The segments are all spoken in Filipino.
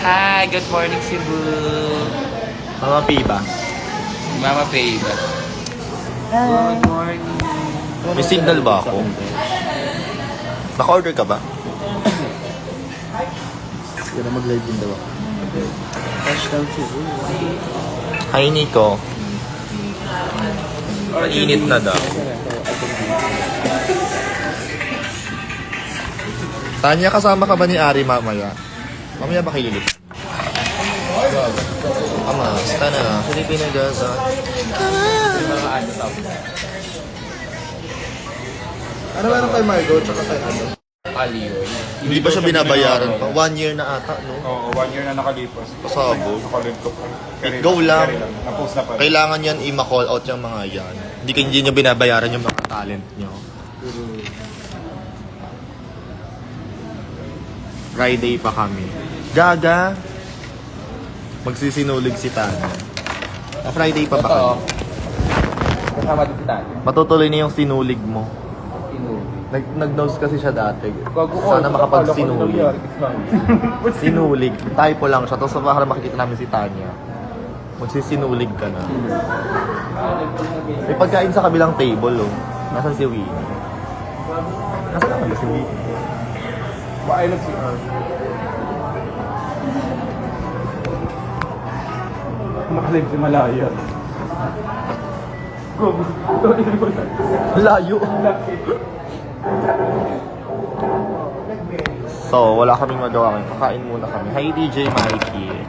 Hi, good morning Cebu. Mga piba. Mama Faye ba? Good morning. May signal ba ako? Naka-order ka ba? Kaya mag-live din daw ako. Hashtag Cebu. Hi, Nico. Mainit na daw. Tanya, kasama ka ba ni Ari mamaya? Mamaya ba kayo lilit? Kamusta na? Filipina Gaza. Ano meron kay Margo tsaka kay ano? Aliyoy. Hindi ba siya binabayaran pa? 1 year na ata, no? Oo, 1 year na nakalipas. Pasabog. Nakalintok. Go lang. Na-post na pa. Kailangan yan i-call out yung mga yan. Hindi nyo binabayaran yung mga talent nyo. Friday pa kami. Gaga! Magsisinulig si Tanya. Friday pa ba kami? Kasama din si Tati. Matutuloy na yung sinulig mo. Nag-nose kasi siya dati. Sana makapag-sinulig. Sinulig. Typo lang siya. Tapos para makikita namin si Tanya. Magsisinulig ka na. May pagkain sa kabilang table, oh. Nasaan si Winnie? Nasaan naman si Winnie? Ba, I love si Earl. Makalig si Malaya. Layo. So, wala kaming magawa ngayon. Kakain muna kami. Hi, DJ Mikey.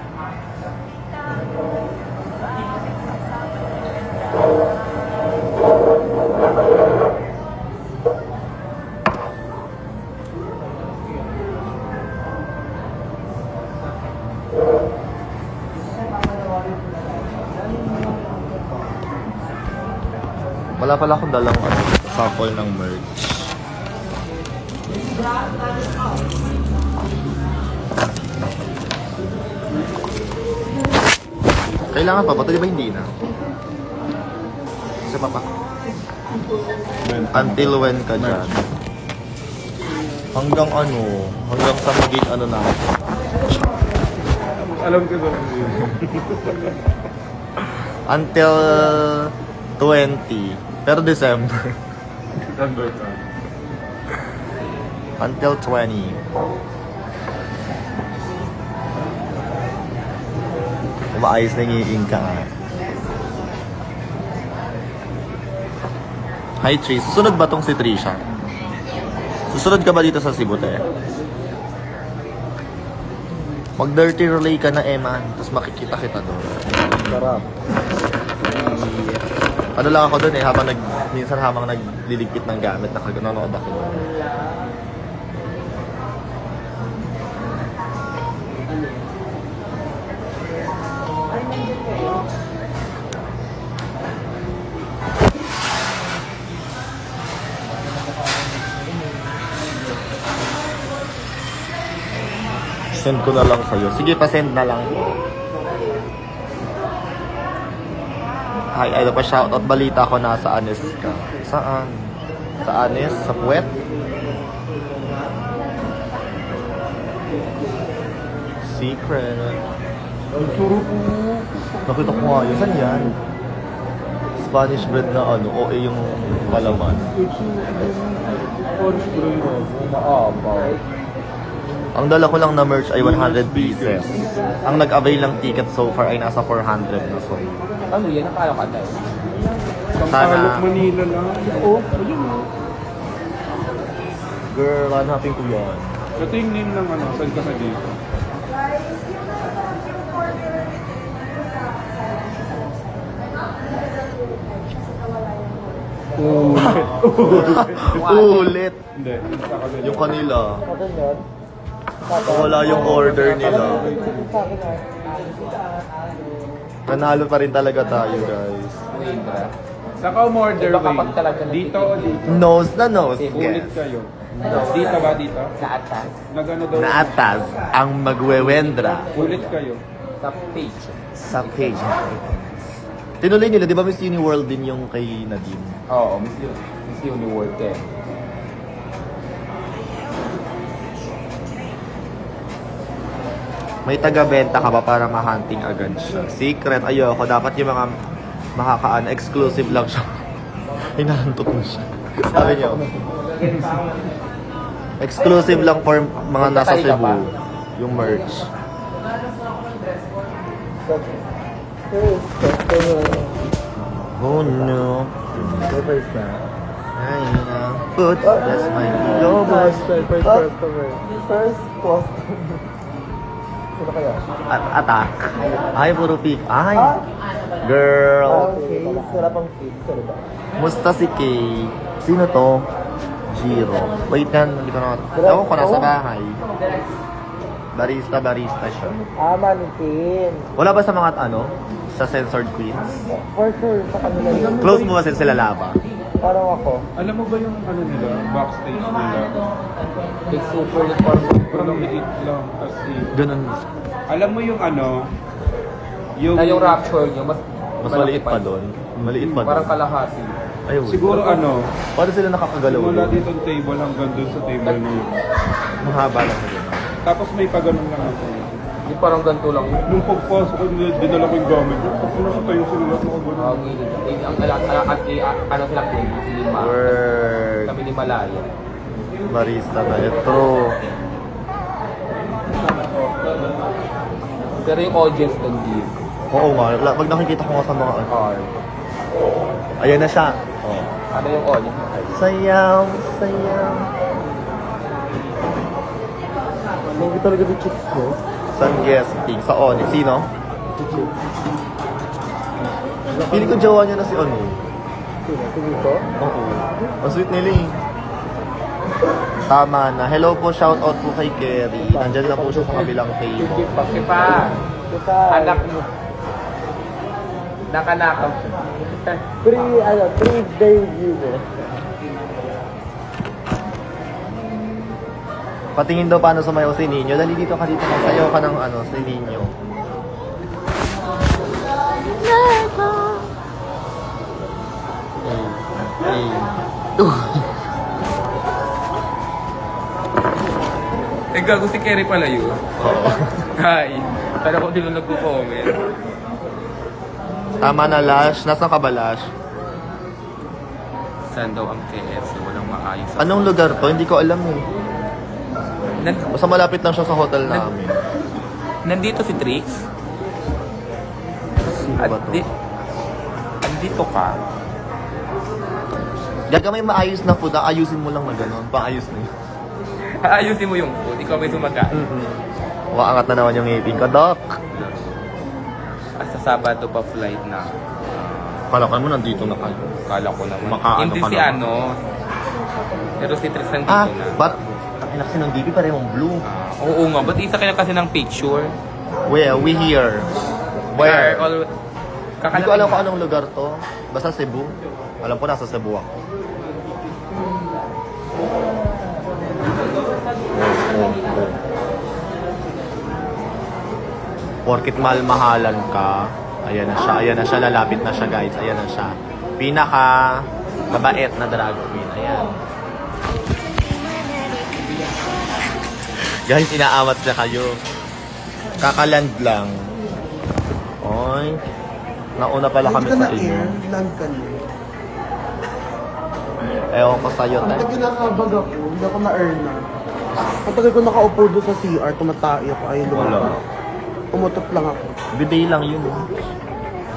Wala pala akong dalang sample ng merch. Kailangan pa ba? Ito di ba hindi na? Isa pa pa. Until when ka dyan? Hanggang ano? Hanggang sa maging ano na? Alam ko ba? Until 20. Pero December. December ka. Until 20. Umaayos na yung ka. Hi, Tris. Susunod ba tong si Trisha? Susunod ka ba dito sa Cebu, te? Mag-dirty relay ka na, Eman. Tapos makikita kita doon. Sarap. Ano lang ako doon eh, minsan habang nagliligpit ng gamit, nanonood ako doon. Send ko na lang sa'yo. Sige, pa-send na lang po. Hi, ano pa shoutout, balita ko nasa Anes ka. Saan? Sa Anes? Sa Puwet? Secret. Suro po. Nakita ko nga yun. Saan yan? Spanish bread na ano, o yung palaman. Orange ko rin mo. Maapaw. Ang dala ko lang na merch ay 100 pieces. Ang nag-avail ng ticket so far ay nasa 400 na so. Ano yan? Nakala ka tayo. Sampalok Manila lang. Oo, ayun o. Girl, hanapin ko yan. Ito yung name ng ano, saan ka sa dito? Ulit! Hindi. Yung kanila. Wala yung order nila. Nanalo pa rin talaga tayo, guys. Windra. Saka umorder, Iba kapag talaga Wayne. Dito o dito? Nose na nose. Ulit Yes. kayo. Dito ba dito? Sa atas. Nagano daw? Naatas ang magwewendra Ulit kayo. Sa page. sa page. Tinuloy nila, di ba Miss Uniworld din yung kay Nadim? Oo, Miss Uniworld eh. May taga-benta ka ba para ma-hunting agad siya? Secret, ayoko. Dapat yung mga makakaan, exclusive lang siya. Hinahantot mo siya. Sabi niyo. Exclusive lang for mga nasa Cebu. Yung merch. Oh no. First na. Ay, put, that's my lobos. First customer. First customer. Sino kaya? Attack. Ay, puro pick. Ay, girl. Okay, sarap ang fit. Sarap ba? Musta si Kay? Sino to? Jiro. Wait yan, hindi ko na... Ewan ko, nasa bahay. Barista siya. Manikin. Wala ba sa mga sa Censored Queens? For sure, sa kanila yun. Close mo ba sila laba? Parang ako. Alam mo ba yung ano nila, backstage nila? Big super yung parang Parang liit lang as in. Ganun. Alam mo yung ano? na yung rapture nyo, mas Mas maliit pa doon. Maliit pa Parang doon. kalahati. Ayun. Siguro ano, Paano sila nakakagalaw simula doon? dito ang table hanggang doon sa table na yun. Mahaba lang na ganun. Tapos may paganon lang ako. Yung parang ganito lang yun. Nung pagpasok ko, dinala ko yung gamit ko. Pag nakatayo sila lahat ng Ang kaganon. gilid. Ano sila po, si Lima. Word. Kami ni Malaya. Barista tayo. True. Pero yung audience doon dito. Oo nga. Pag nakikita ko nga sa mga Car. Ayan na siya. Oh. Ano yung audience? Sayaw, sayaw. Lagi talaga yung chicks ko. Saan guesting? Sa Oni. Sino? Si chicks. Pili ko jowa niya na si Oni. Sino? Si Nico? Oo. Ang sweet nila eh. Tama na. Hello po, shout out po kay Kerry. Nandiyan na po siya sa kabilang table. Kipa. Anak mo. Nakanakaw siya. Three-day view mo. Patingin daw paano sumayaw si Nino. Dali dito ka dito. Sayaw ka ng si Nino. Gago si Kerry pala yun. Oo. Hi. Para ko sila nagko-comment. Tama na, Lash. Nasaan ka ba, Lash? Saan daw ang KFC? Walang maayos. Anong lugar to? Hindi ko alam eh. Basta malapit lang siya sa hotel namin. Nandito si Trix? Sino ba to? Andito ka? Gaga may maayos na food. Ayusin mo lang na gano'n. Paayos na yun. Ayusin mo yung food. Ikaw may sumaga. Waangat na naman yung ngipin ko, Doc. Sa Sabado pa flight na. Kalakan mo nandito na kayo. Kala ko naman. Makaano Hindi ka si naman. ano. Pero si Trix nandito Ah, na. but takin kasi ng DP parehong blue. Oo nga. Ba't isa kayo kasi ng picture? Where? We here. Where? Hindi ko alam kung anong lugar to. Basta Cebu. Alam ko nasa Cebu ako. Porkit mahal-mahalan ka. Ayan na siya, lalapit na siya guys. Ayan na siya. Pinaka mabait na drag queen. Ayan. Guys, inaamat na kayo. Kakaland lang. Oy. Nauna pala kami sa inyo. Land ka na. Ewan ko sa'yo, Ang tay. tagal nakabag ako, hindi ako na-earn na. Ang tagal ko nakaupo doon sa CR, tumatay ako, ayaw Wala. lumabas. Umutot lang ako. Biday lang yun.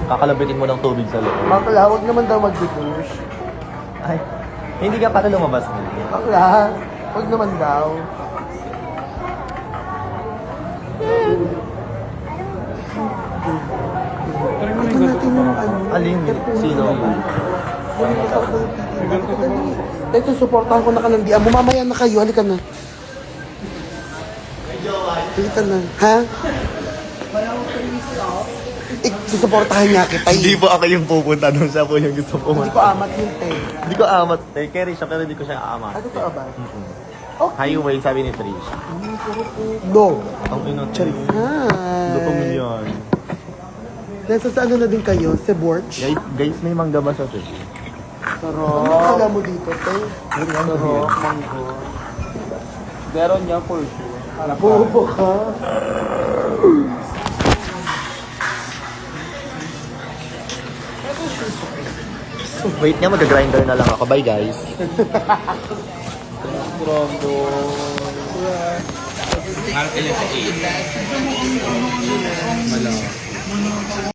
Kakalabitin mo ng tubig sa loob. Bakla, huwag naman daw mag-push. Ay, hindi ka para lumabas na. Bakla, huwag naman daw. Ito natin yung ano. Alin? Sino? Dahil susuportahan ko na kanandian mo. Mamaya na kayo. Halika na. Halika na. Ha? Susuportahan niya kita. Hindi po ako yung pupunta doon. Siya po yung gusto po. Hindi ko amat yun, te. Hindi ko amat. Carry siya pero hindi ko siya amat. Ano to ba? Highway, sabi ni Trisha. No. Ang ino. Charis. Hi. Lutong milyon. Nasa sa ano na din kayo? Sa Borch? Guys, may mangga ba sa Cebu? Ano akala mo dito, te? Meron niya for sure. Bobo ka. Wait nga, mag-grinder na lang ako. Bye, guys. Harap ilan sa 8. Malaw.